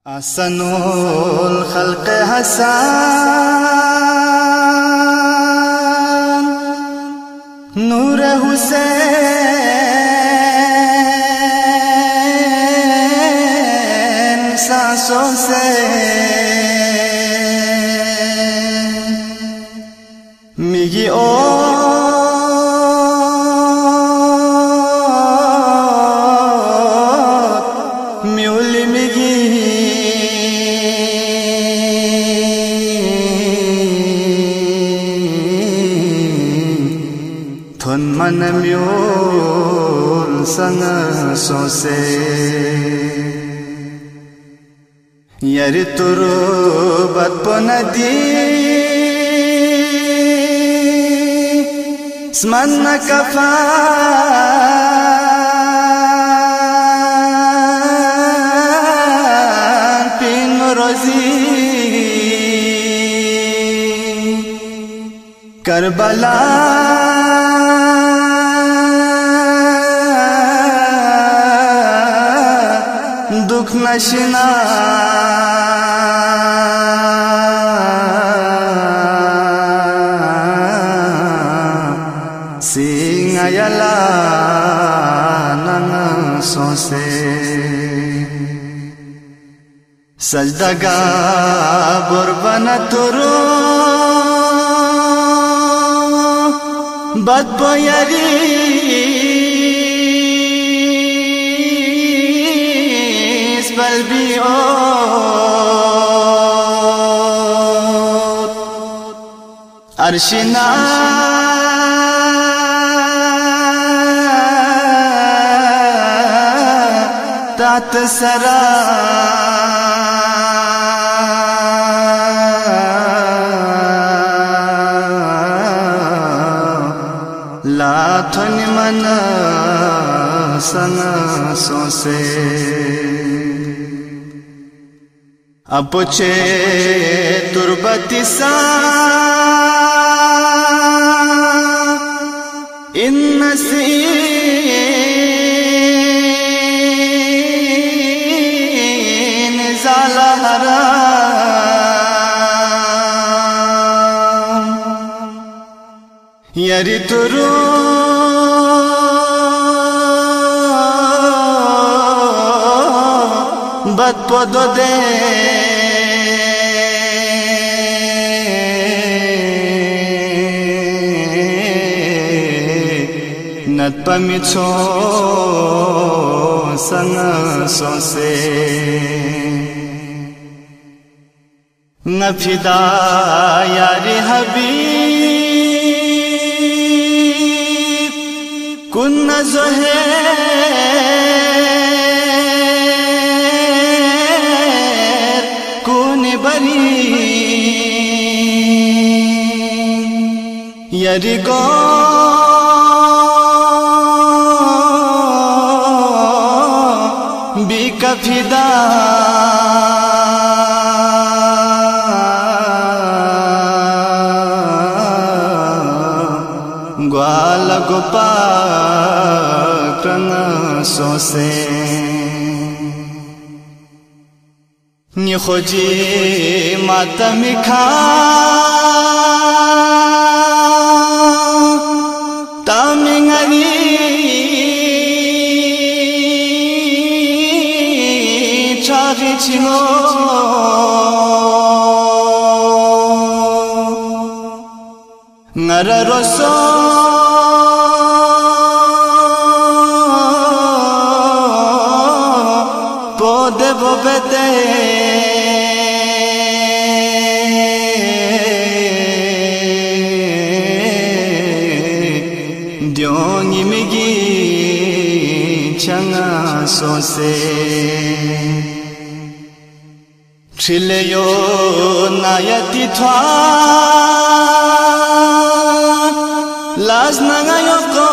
أحسنul خلق حسن نور हुसैन सांसों से मिगी म्यूली मिगी थोन मन म्यूल संग सोसे यरि तुरु बत्पो नदी स्मन कफा करबला दुख नशिना सिंगायला नंग सोसे सजदगा बुरबन तुरु बदबो यारी स्पल भी ओ अर्शिना तात सरा लाथन मन संग सोसे अपुचे तुरबती सा इन नसीन जाला हरा यरि तुरु बत पदो दे नत पमिछो संग सोसे नफिदा यारी हबीब कुन जो है बरी यरि गो बिकफिदा ग्वाल गोपा क्रंग सोसे निखोजी मातमिखा तामिंगरी चारी चिंगो नर रोसो पोदे बोबेते द्योंगी मिगी चंगा सोसे छिलेयो नायति थ्वा लाज नगायो को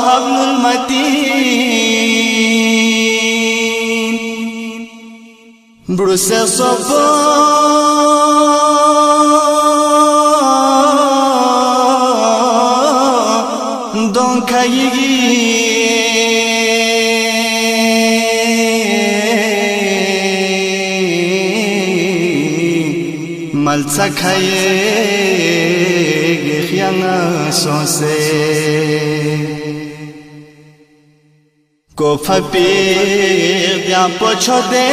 हब्लुल मतीन ब्रुसे सोपो don kayigi malsa khaye ghiang sonse ko phapi bya pochode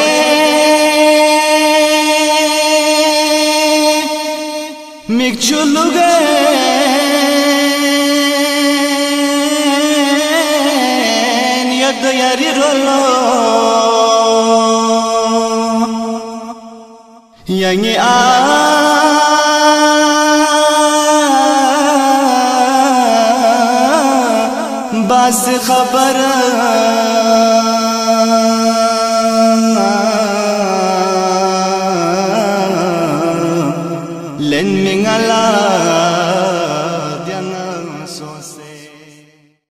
mikchuluge niyad yari rolo yangi bas khabar